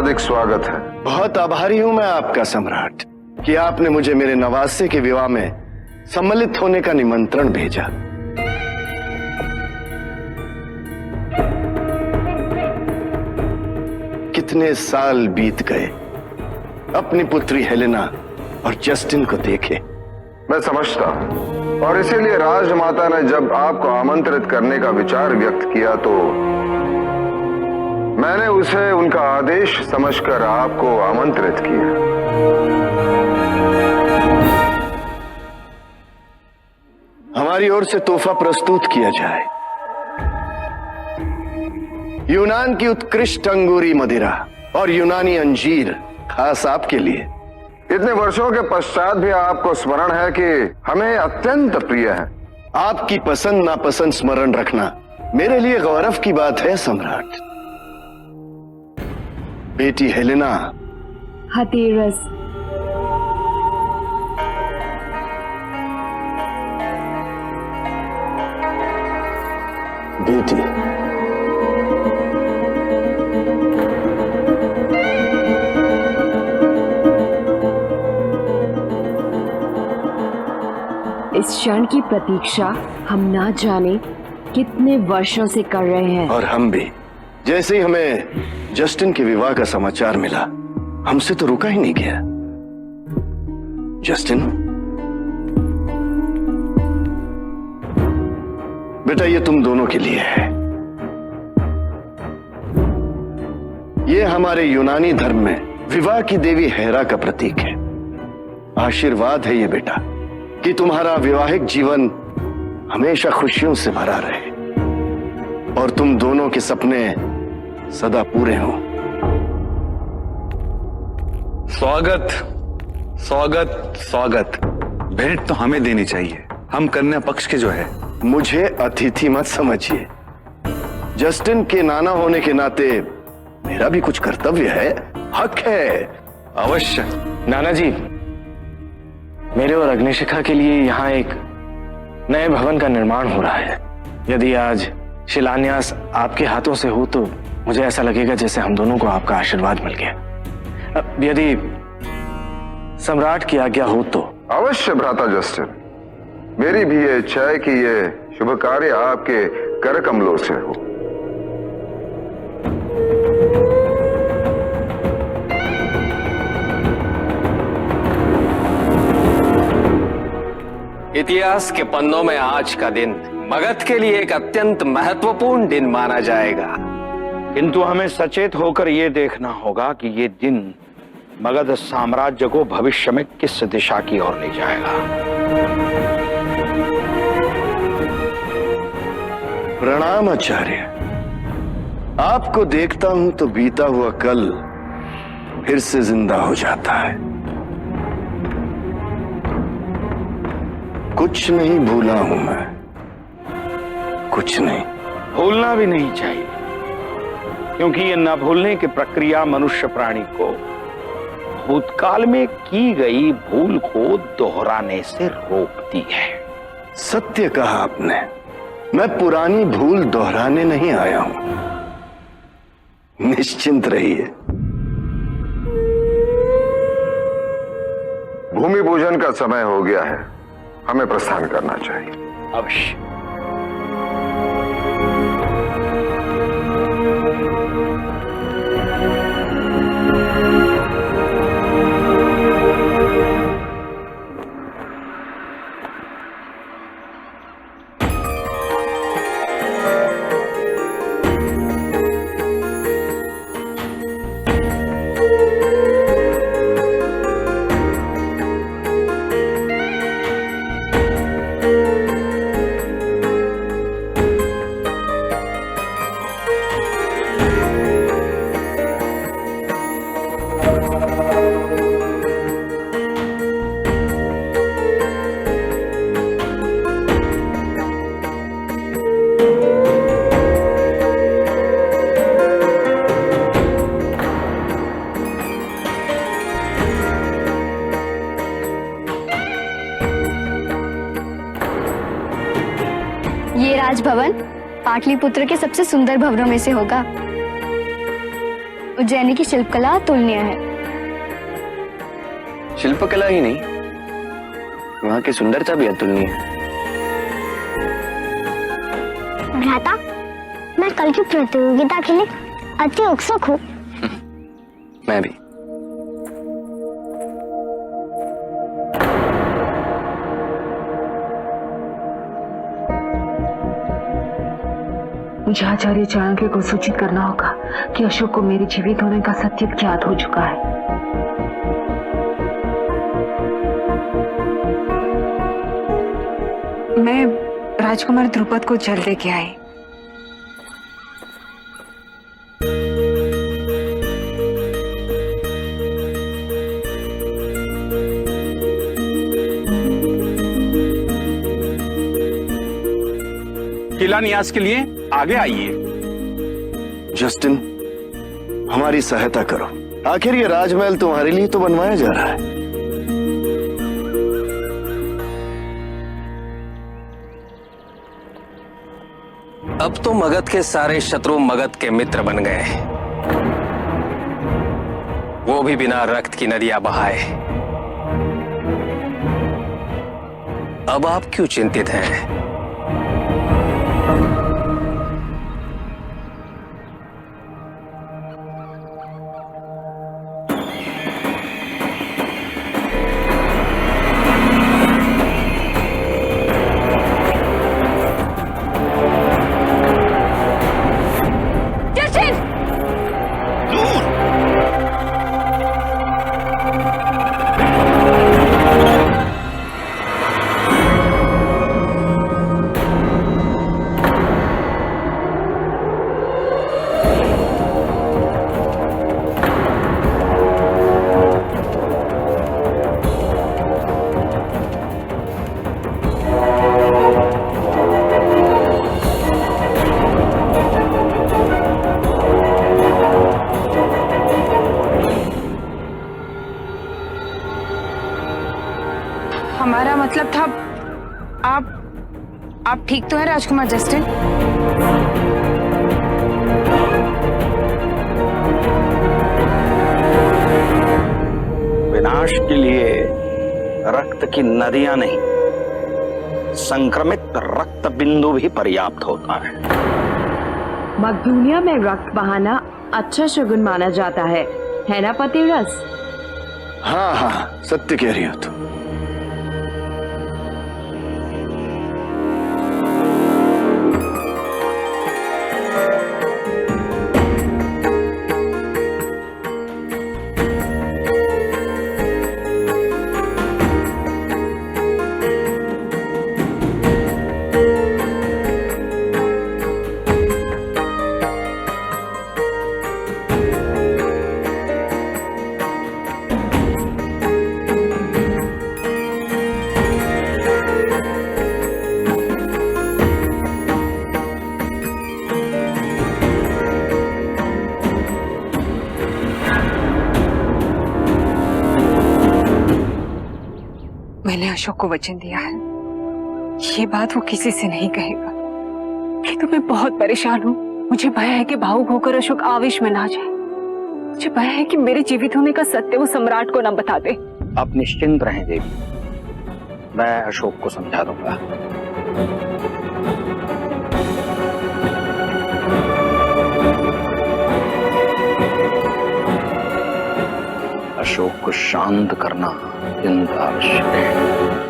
हार्दिक स्वागत है। बहुत आभारी हूं मैं आपका सम्राट कि आपने मुझे मेरे नवासे के विवाह में सम्मिलित होने का निमंत्रण भेजा। कितने साल बीत गए अपनी पुत्री हेलेना और जस्टिन को देखे। मैं समझता हूं और इसीलिए राजमाता ने जब आपको आमंत्रित करने का विचार व्यक्त किया तो मैंने उसे उनका आदेश समझकर आपको आमंत्रित किया। हमारी ओर से तोहफा प्रस्तुत किया जाए। यूनान की उत्कृष्ट अंगूरी मदिरा और यूनानी अंजीर खास आपके लिए। इतने वर्षों के पश्चात भी आपको स्मरण है कि हमें अत्यंत प्रिय है। आपकी पसंद नापसंद स्मरण रखना मेरे लिए गौरव की बात है सम्राट। बेटी हेलेना। हथेरस। बेटी। इस क्षण की प्रतीक्षा हम ना जाने कितने वर्षों से कर रहे हैं। और हम भी। जैसे ही हमें जस्टिन के विवाह का समाचार मिला हमसे तो रुका ही नहीं गया। जस्टिन बेटा, ये तुम दोनों के लिए है। ये हमारे यूनानी धर्म में विवाह की देवी हेरा का प्रतीक है। आशीर्वाद है ये बेटा कि तुम्हारा वैवाहिक जीवन हमेशा खुशियों से भरा रहे और तुम दोनों के सपने सदा पूरे हों। स्वागत स्वागत स्वागत। भेंट तो हमें देनी चाहिए, हम कन्या पक्ष के जो है। मुझे अतिथि मत समझिए। जस्टिन के नाना होने के नाते मेरा भी कुछ कर्तव्य है, हक है। अवश्य। नाना जी, मेरे और अग्निशिखा के लिए यहाँ एक नए भवन का निर्माण हो रहा है। यदि आज शिलान्यास आपके हाथों से हो तो मुझे ऐसा लगेगा जैसे हम दोनों को आपका आशीर्वाद मिल गया। अब यदि सम्राट की आज्ञा हो तो। अवश्य भ्राता जस्टिन, मेरी भी ये इच्छा है कि ये शुभ कार्य आपके कर कमलों से हो। इतिहास के पन्नों में आज का दिन मगध के लिए एक अत्यंत महत्वपूर्ण दिन माना जाएगा। किंतु हमें सचेत होकर यह देखना होगा कि ये दिन मगध साम्राज्य को भविष्य में किस दिशा की ओर ले जाएगा। प्रणाम आचार्य। आपको देखता हूं तो बीता हुआ कल फिर से जिंदा हो जाता है। कुछ नहीं भूला हूं मैं, कुछ नहीं। भूलना भी नहीं चाहिए, क्योंकि ये न भूलने की प्रक्रिया मनुष्य प्राणी को भूतकाल में की गई भूल को दोहराने से रोकती है। सत्य कहा आपने। मैं पुरानी भूल दोहराने नहीं आया हूं। निश्चिंत रहिए। भूमि पूजन का समय हो गया है, हमें प्रस्थान करना चाहिए। अवश्य। ये राजभवन पाटलिपुत्र के सबसे सुंदर भवनों में से होगा। उज्जैनी की शिल्पकला अतुलनीय है। शिल्पकला ही नहीं, वहां की सुंदरता भी अतुलनीय है। भ्राता, मैं कल की प्रतियोगिता के लिए अति उत्सुक हूँ। मैं भी। मुझे आचार्य चाणक्य को सूचित करना होगा कि अशोक को मेरे जीवित होने का सत्य ज्ञात हो चुका है। मैं राजकुमार ध्रुपद को जल्द लेके आई। किला न्यास के लिए आगे आइए। जस्टिन, हमारी सहायता करो। आखिर ये राजमहल तुम्हारे लिए तो बनवाया जा रहा है। अब तो मगध के सारे शत्रु मगध के मित्र बन गए, वो भी बिना रक्त की नदियां बहाए। अब आप क्यों चिंतित हैं? हमारा मतलब था आप ठीक तो है राजकुमार जस्टिन? विनाश के लिए रक्त की नदियां नहीं, संक्रमित रक्त बिंदु भी पर्याप्त होता है। मकदूनिया में रक्त बहाना अच्छा शगुन माना जाता है ना पतिव्रत? हाँ हाँ, सत्य कह रही हो तुम। मैंने अशोक को वचन दिया है, ये बात वो किसी से नहीं कहेगा। कि तो मैं बहुत परेशान हूँ। मुझे भय है कि भावुक होकर अशोक आवेश में ना जाए। मुझे भय है कि मेरे जीवित होने का सत्य वो सम्राट को ना बता दे। आप निश्चिंत रहें देवी, मैं अशोक को समझा दूंगा। अशोक को शांत करना अत्यंत आवश्यक है।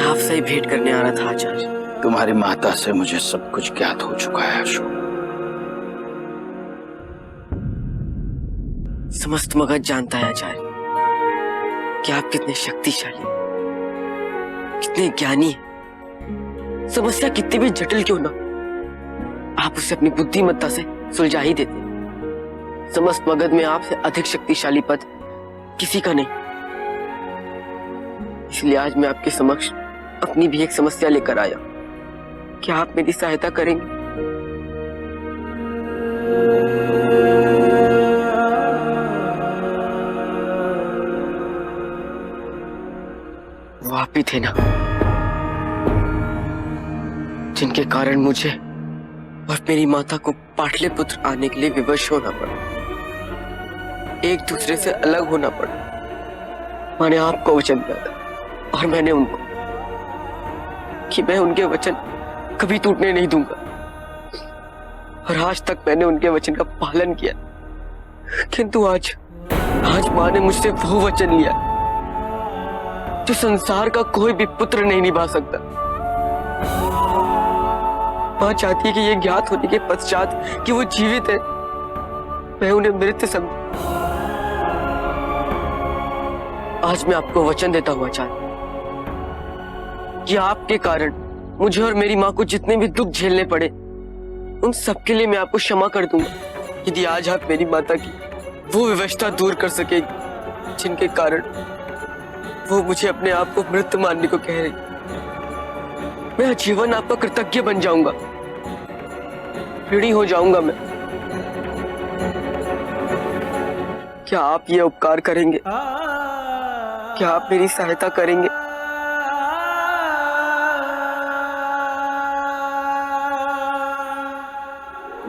आपसे ही भेंट करने आ रहा था आचार्य। तुम्हारी माता से मुझे सब कुछ ज्ञात हो चुका है अशोक। समस्त मगध जानता है आचार्य कि आप कितने शक्तिशाली, कितने ज्ञानी है, समस्या कितनी भी जटिल क्यों ना, आप उसे अपनी बुद्धिमत्ता से सुलझा ही देते। समस्त मगध में आपसे अधिक शक्तिशाली पद किसी का नहीं। इसलिए आज मैं आपके समक्ष अपनी भी एक समस्या लेकर आया। क्या आप मेरी सहायता करेंगे? वो आप ही थे ना जिनके कारण मुझे और मेरी माता को पाटलिपुत्र आने के लिए विवश होना पड़ा, एक दूसरे से अलग होना पड़ा। मैंने आपको वचन दिया था और मैंने उनको कि मैं उनके वचन कभी टूटने नहीं दूंगा, और आज तक मैंने उनके वचन का पालन किया। किंतु आज मां ने मुझसे वो वचन लिया जो संसार का कोई भी पुत्र नहीं निभा सकता। मां चाहती है कि ये ज्ञात होने के पश्चात कि वो जीवित है, मैं उन्हें मृत समझूं। आज मैं आपको वचन देता हूं आचार्य कि आपके कारण मुझे और मेरी मां को जितने भी दुख झेलने पड़े, उन सबके लिए मैं आपको क्षमा कर दूंगा, यदि आज आप मेरी माता की वो विवशता दूर कर सकेंगे जिनके कारण वो मुझे अपने आप को मृत मानने को कह रही। मैं आजीवन आपका कृतज्ञ बन जाऊंगा, ऋणी हो जाऊंगा मैं। क्या आप ये उपकार करेंगे? क्या आप मेरी सहायता करेंगे?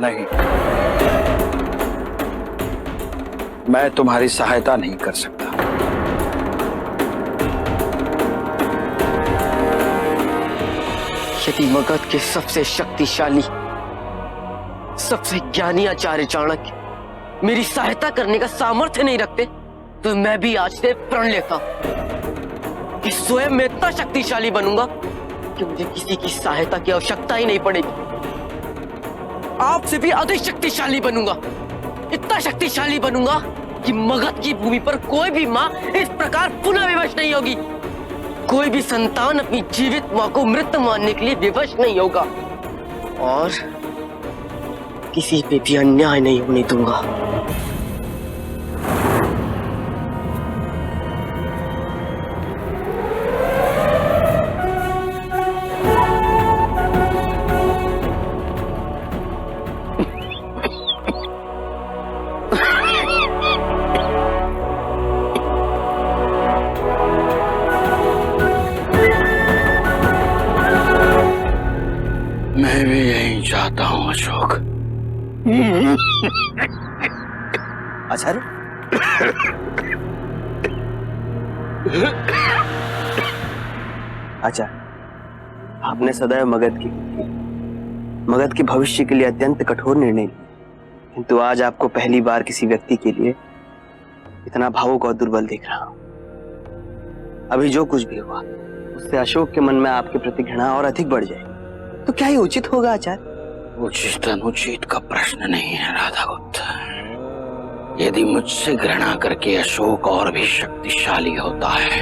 नहीं, मैं तुम्हारी सहायता नहीं कर सकता। यदि मगध के सबसे शक्तिशाली, सबसे ज्ञानी आचार्य चाणक्य मेरी सहायता करने का सामर्थ्य नहीं रखते, तो मैं भी आज से प्रण लेता हूं कि स्वयं मैं इतना शक्तिशाली बनूंगा कि मुझे किसी की सहायता की आवश्यकता ही नहीं पड़ेगी। आपसे भी अधिक शक्तिशाली बनूंगा, इतना शक्तिशाली बनूंगा कि मगध की भूमि पर कोई भी मां इस प्रकार पुनः विवश नहीं होगी। कोई भी संतान अपनी जीवित मां को मृत मानने के लिए विवश नहीं होगा, और किसी पे भी अन्याय नहीं होने दूंगा। मैं भी यही चाहता हूं अशोक। आचार्य, आचार्य, आपने सदैव मगध के भविष्य के लिए अत्यंत कठोर निर्णय लिए, किंतु आज आपको पहली बार किसी व्यक्ति के लिए इतना भावुक और दुर्बल देख रहा हूं। अभी जो कुछ भी हुआ उससे अशोक के मन में आपके प्रति घृणा और अधिक बढ़ जाए, तो क्या ये उचित होगा आचार्य? उचित अनुचित का प्रश्न नहीं है राधागुप्त। यदि मुझसे घृणा करके अशोक और भी शक्तिशाली होता है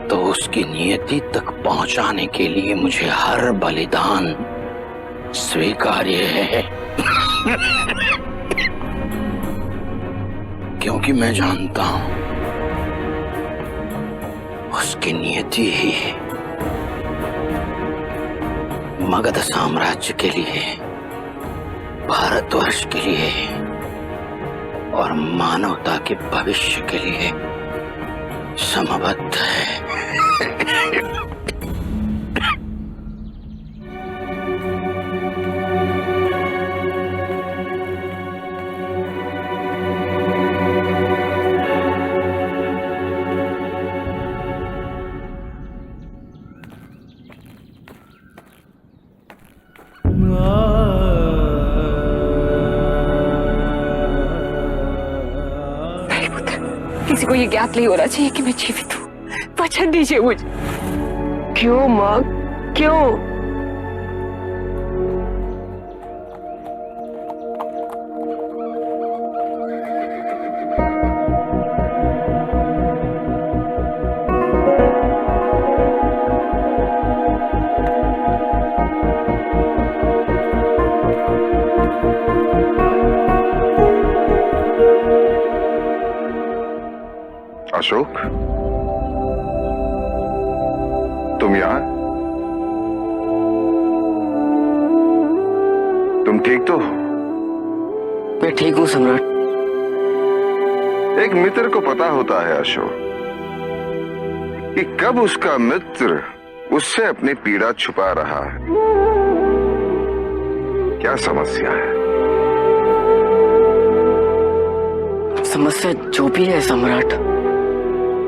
तो उसकी नियति तक पहुंचाने के लिए मुझे हर बलिदान स्वीकार्य है। क्योंकि मैं जानता हूं उसकी नियति ही मगध साम्राज्य के लिए, भारतवर्ष के लिए और मानवता के भविष्य के लिए समबद्ध है। किसी को ये ज्ञात नहीं होना चाहिए कि मैं जीवित हूँ। वचन दीजिए मुझे। क्यों मां, क्यों? अशोक, तुम यहां? तुम ठीक तो हो? मैं ठीक हूँ सम्राट। एक मित्र को पता होता है अशोक कि कब उसका मित्र उससे अपनी पीड़ा छुपा रहा है। क्या समस्या है? समस्या जो भी है सम्राट,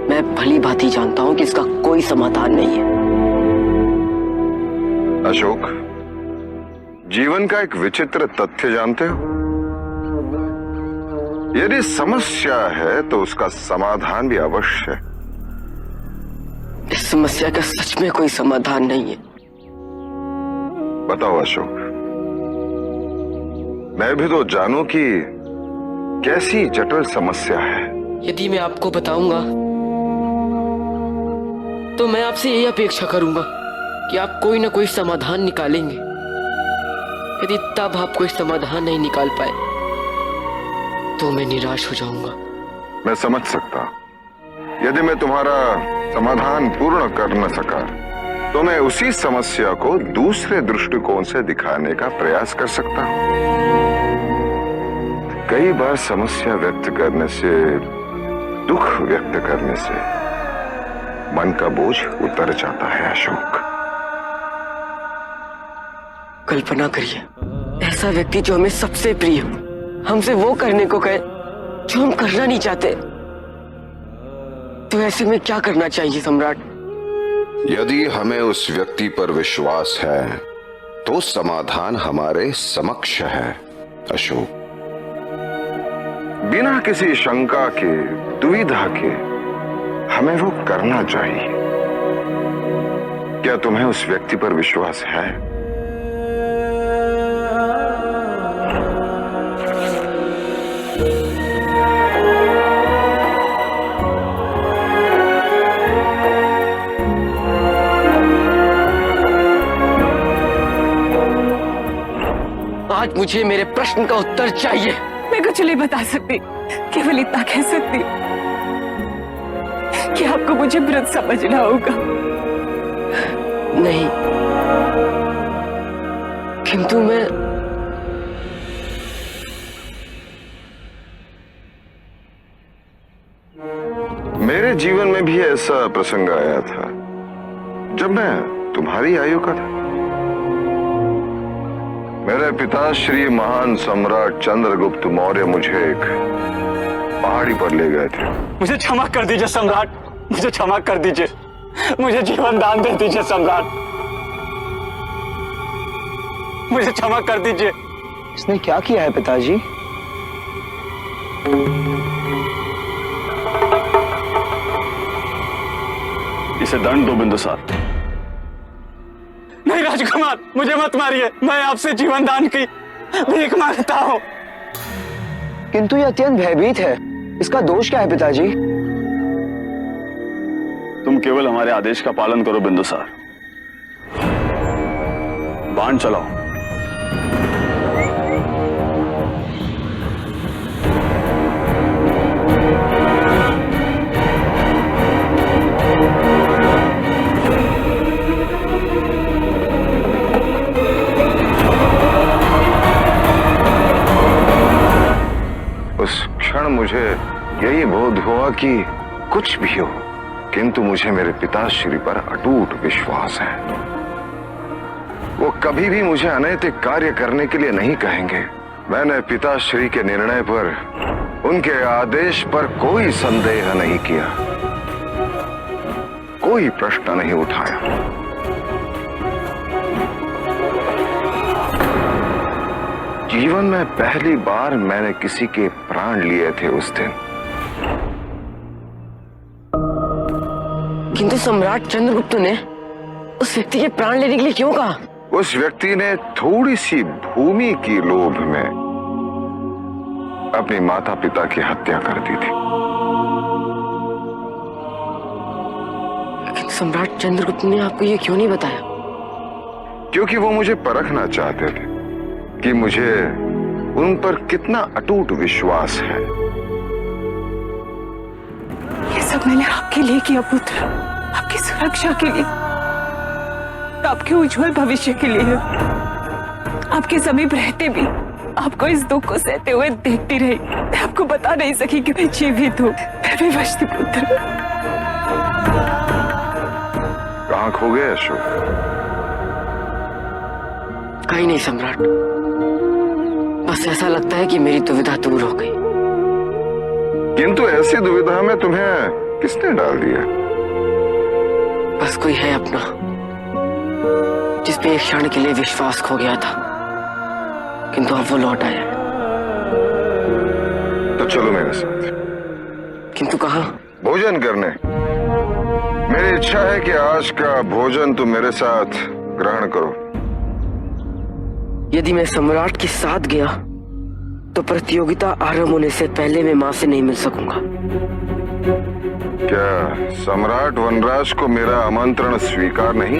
मैं भली भांति जानता हूं कि इसका कोई समाधान नहीं है। अशोक, जीवन का एक विचित्र तथ्य जानते हो? यदि समस्या है तो उसका समाधान भी अवश्य है। इस समस्या का सच में कोई समाधान नहीं है। बताओ अशोक, मैं भी तो जानूं कि कैसी जटिल समस्या है। यदि मैं आपको बताऊंगा तो मैं आपसे यही अपेक्षा करूंगा कि आप कोई ना कोई समाधान निकालेंगे। यदि तब आप कोई समाधान नहीं निकाल पाए तो मैं निराश हो जाऊंगा। मैं समझ सकता हूं। यदि मैं तुम्हारा समाधान पूर्ण कर न सका तो मैं उसी समस्या को दूसरे दृष्टिकोण से दिखाने का प्रयास कर सकता हूं। कई बार समस्या व्यक्त करने से, दुख व्यक्त करने से मन का बोझ उतर जाता है अशोक। कल्पना करिए, ऐसा व्यक्ति जो हमें सबसे प्रिय हो, हमसे वो करने को कहे जो हम करना नहीं चाहते, तो ऐसे में क्या करना चाहिए सम्राट? यदि हमें उस व्यक्ति पर विश्वास है तो समाधान हमारे समक्ष है अशोक। बिना किसी शंका के, दुविधा के हमें वो करना चाहिए। क्या तुम्हें उस व्यक्ति पर विश्वास है? आज मुझे मेरे प्रश्न का उत्तर चाहिए। मैं कुछ नहीं बता सकती, केवल इतना कह सकती कि आपको मुझे मृत समझना होगा। नहीं, किंतु मैं मेरे जीवन में भी ऐसा प्रसंग आया था जब मैं तुम्हारी आयु का था। मेरे पिता श्री महान सम्राट चंद्रगुप्त मौर्य मुझे एक पहाड़ी पर ले गए थे। मुझे क्षमा कर दीजिए सम्राट, मुझे क्षमा कर दीजिए, मुझे जीवन दान दे दीजिए सम्राट, मुझे क्षमा कर दीजिए। इसने क्या किया है पिताजी? इसे दंड दो बिंदुसार। नहीं राजकुमार, मुझे मत मारिए, मैं आपसे जीवन दान की भीख मांगता हूँ। किंतु यह अत्यंत भयभीत है, इसका दोष क्या है पिताजी? तुम केवल हमारे आदेश का पालन करो बिंदुसार। बाण चलाओ। उस क्षण मुझे यही बोध हुआ कि कुछ भी हो, किंतु मुझे मेरे पिताश्री पर अटूट विश्वास है। वो कभी भी मुझे अनैतिक कार्य करने के लिए नहीं कहेंगे। मैंने पिताश्री के निर्णय पर, उनके आदेश पर कोई संदेह नहीं किया, कोई प्रश्न नहीं उठाया। जीवन में पहली बार मैंने किसी के प्राण लिए थे उस दिन। किंतु सम्राट चंद्रगुप्त ने उस व्यक्ति के प्राण लेने के लिए क्यों कहा? उस व्यक्ति ने थोड़ी सी भूमि की लोभ में अपने माता पिता की हत्या कर दी थी। लेकिन सम्राट चंद्रगुप्त ने आपको ये क्यों नहीं बताया? क्योंकि वो मुझे परखना चाहते थे कि मुझे उन पर कितना अटूट विश्वास है। ये सब सब मैंने आपके लिए किया पुत्र, आपकी सुरक्षा के लिए, आपके उज्जवल भविष्य के लिए। आपके समीप रहते भी आपको इस दुख को सहते हुए देखती रही। मैं आपको बता नहीं सकी कि मैं जीवित हूँ। मैं विवश थी पुत्र। कहाँ खो गए अशोक? कहीं नहीं सम्राट, बस ऐसा लगता है कि मेरी दुविधा दूर हो गई। किंतु ऐसी दुविधा में तुम्हें किसने डाल दिया? बस कोई है अपना, जिसपे एक क्षण के लिए विश्वास खो गया था, किंतु अब वो लौट आया। तो चलो मेरे साथ। किंतु कहाँ? भोजन करने। मेरी इच्छा है कि आज का भोजन तुम मेरे साथ ग्रहण करो। यदि मैं सम्राट के साथ गया तो प्रतियोगिता आरंभ होने से पहले मैं मां से नहीं मिल सकूंगा। क्या सम्राट वनराज को मेरा आमंत्रण स्वीकार नहीं?